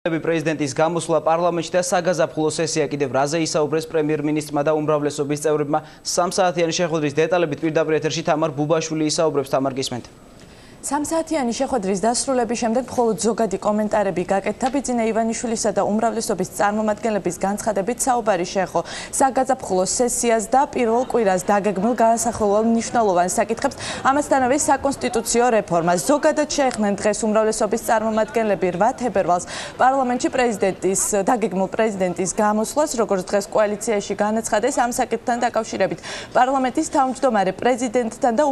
პრეზიდენტის გამოსვლა პარლამენტში და საგაზაფხულო სესია კიდევ რაზე ისაუბრეს პრემიერ-მინისტრმა და უმრავლესობის წევრებმა 3 საათიანი შეხვედრის დეტალებით პირდაპირ ეთერში თამარ ბუბაშვილი ისაუბრებს. თამარ, გისმენთ. 3 საათიანი შეხვედრის დასრულების შემდეგ მხოლოდ ზოგადი კომენტარები გაკეთდა. ბიძინა ივანიშვილისა და უმრავლესობის წარმომადგენლების განცხადებით საუბარი შეეხო საგაზაფხულო სესიას და პირველ კვირას დაგეგმილ განსახილველ მნიშვნელოვან საკითხებს, ამასთანავე საკონსტიტუციო რეფორმას. ზოგადად შეეხნენ დღეს უმრავლესობის წარმომადგენლები 8 თებერვალს პარლამენტში დაგეგმილ პრეზიდენტის გამოსვლას, როგორც დღეს კოალიციაში განაცხადეს ამ საკითხთან დაკავშირებით. პარლამენტის თავმჯდომარე პრეზიდენტთან და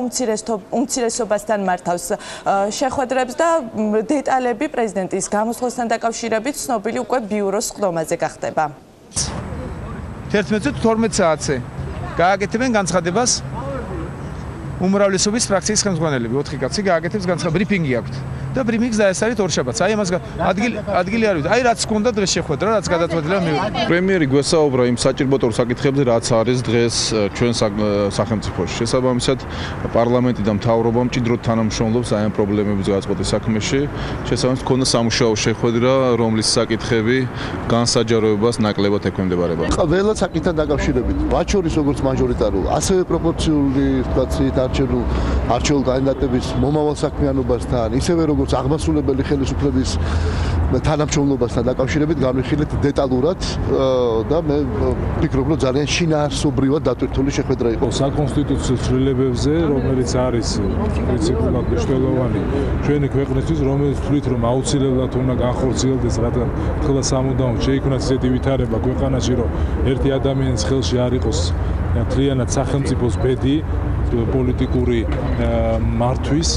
უმცირესობასთან მართავს შეხვედრებს და დეტალები პრეზიდენტის გამოსვლასთან დაკავშირებით ცნობილი უკვე ბიუროს ხდომაზე გახდება. 11-12 საათზე გააკეთებენ განცხადებას უმრავლესობის ფრაქციის ხელმძღვანელები. 4 კაცი გააკეთებს განცხადებას, ბრიფინგი აქვთ. და ბრიფინგს დაესწრით ორშაბათს. აი ამას ადგილი არ ვიცი. აი რაც გქონდა დღეს შეხვედრა, რაც გადაწყვეტილა მივიდა. პრემიერი გვესაუბრა იმ საჭიროებათა საკითხებზე, რაც არის დღეს ჩვენ სახელმწიფოში. შესაბამისად, პარლამენტი და მთავრობა მჭიდროდ თანამშრომლობს აი ამ პრობლემების გადაწყვეტის საქმეში. შესაბამისად, ქონდა სამუშაო შეხვედრა, რომლის საკითხები განსაჯაროებას ნაკლებად ექვემდებარება. ყველა საკითხთან დაკავშირებით, მათ შორის როგორც მაჟორიტარულ, ასევე პროპორციული სიტუაციით არჩეულ კანდიდატების მომავალ საქმიანობასთან, ისევე როგორც აღმასრულებელი ხელისუფლების თანამშრომლობასთან დაკავშირებით განვიხილეთ დეტალურად და მე ვფიქრობ, რომ ძალიან შინაარსობრივად დატვირთული შეხვედრა იყო. საკონსტიტუციო ცვლილებებზე, რომელიც არის პრინციპულად მნიშვნელოვანი ჩვენი ქვეყნისთვის, რომელიც თვლით, რომ აუცილებლად უნდა განხორციელდეს, რადგან ხელა სამუდამოდ შეიქმნას ისეთი ვითარება ქვეყანაში, რომ ერთი ადამიანის ხელში არ იყოს მთლიანად სახელმწიფოს ბედი პოლიტიკური მართვის.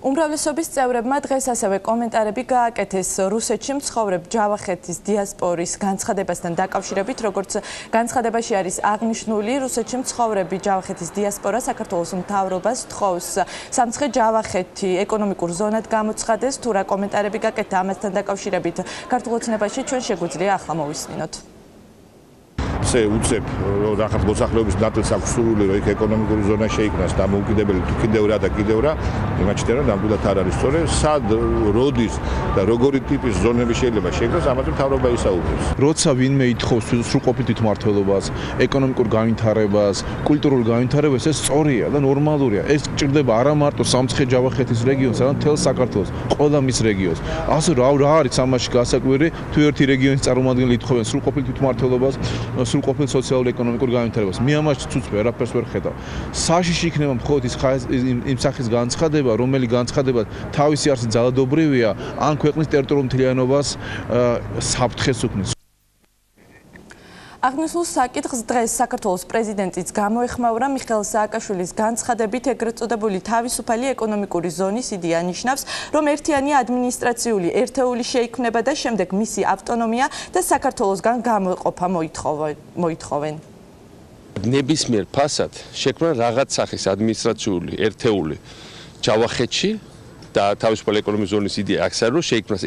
უმრავლესობის წევრებმა დღეს ასევე კომენტარები გააკეთეს რუსეთში მცხოვრებ ჯავახეთის დიასპორის განცხადებასთან დაკავშირებით, როგორც განცხადებაში არის აღნიშნული, რუსეთში მცხოვრები ჯავახეთის დიასპორა საქართველოს მთავრობას თხოვს სამცხე ჯავახეთი ეკონომიკურ ზონად გამოცხადეს. თუ რა კომენტარები გაკეთდა ამასთან დაკავშირებით, ქართულ ოცნებაში ჩვენ შეგვიძლია ახლა მოვისმინოთ. უწევ რაღაც მოსახლეობის ნაწილს აქვს სურვილი, რომ იქ ეკონომიკური ზონა შეიქმნას დამოუკიდებელი თუ კიდევ რა, იმაჩნია რომ ნამდვილად არ არის სწორი. სად, როდის და როგორი ტიპის ზონები შეიძლება შეიქმნას, ამაზე მთავრობა ისაუბრებს. როცა ვინმე ითხოვს სრულყოფილ თვითმმართველობას, ეკონომიკურ განვითარებას, კულტურულ განვითარებას, ეს სწორია და ნორმალურია. ეს ჭირდება არა მარტო სამცხე ჯავახეთის რეგიონს, არამედ მთელ საქართველოს, ყველა მის რეგიონს. ასე რა არის ამაში გასაკვირი, თუ ერთი რეგიონის წარმომადგენლები ითხოვენ სრულყოფილ თვითმმართველობას, სრულყოფილ სოციალურ-ეკონომიკურ განვითარებას. მე ამაში ცუცვე არაფერს ვერ ხედავ. საშიში იქნება მხოლოდ იმ სახის განცხადება, რომელი განცხადება თავისი არსით ძალადობრივია, ან ქვეყნის ტერიტორიულ მთლიანობას საფრთხეს უქმნის. აღნიშნულ საკითხს დღეს საქართველოს პრეზიდენტიც გამოეხმაურა. მიხეილ სააკაშვილის განცხადებით ეგრეთ წოდებული თავისუფალი ეკონომიკური ზონის იდეა ნიშნავს, რომ ერთიანი ადმინისტრაციული ერთეული შეიქმნება და შემდეგ მისი ავტონომია და საქართველოსგან გამოყოფა მოითხოვენ. ნებისმიერ ფასად შექმნა რაღაც სახის ადმინისტრაციული ერთეული ჯავახეთში და თავისუფალი ეკონომიკური ზონის იდეა აქ არის, რომ შეიქმნას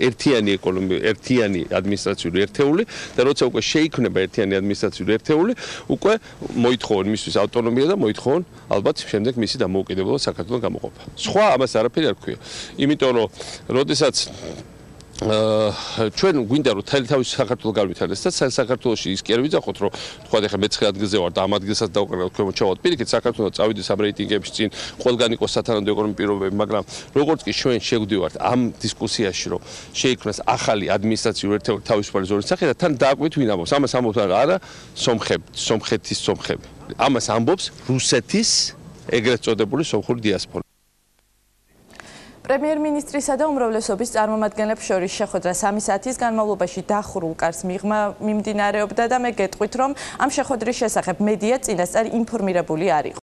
ერთიანი ადმინისტრაციული ერთეული და როცა უკვე შეიქმნება ერთიანი ადმინისტრაციული ერთეული, უკვე მოითხოვენ მისთვის ავტონომია და მოითხოვენ ალბათ შემდეგ მისი დამოუკიდებლობა საქართველოს გამოყოფა. სხვა ამას არაფერი არ ქვია. იმიტომ რომ როდესაც ჩვენ გვინდა რომ თავის საქართველოს განვითარდეს და საქართველოში ის კი არ ვიძახოთ, რომ თქვა ეხლა მე-9 ადგილზე ვარ და ამ ადგილსაც დავუკრავოთ ქვემოთ ჩავალთ. პირიქით საქართველოს წავიდეს ამ რეიტინგებში წინ, ყველგან იყოს სათანადო ეკონომიკური პირობები, მაგრამ როგორც კი ჩვენ შევდივართ ამ დისკუსიაში, რომ შეიქმნას ახალი ადმინისტრაციული ერთეული თავისუფალი ზონის სახით და თან დააკვირდით ვინ ამბობს. ამას ამბობს არა სომხეთის სომხები. ამას ამბობს რუსეთის ეგრეთ წოდებული სომხური დიასპორა. პრემიერ-მინისტრისა და უმრავლესობის წარმომადგენლებს შორის შეხვედრა 3 საათის განმავლობაში დახურულ კარს მიღმა მიმდინარეობდა და მე გეტყვით, რომ ამ შეხვედრის შესახებ მედია წინასწარ ინფორმირებული არ იყო.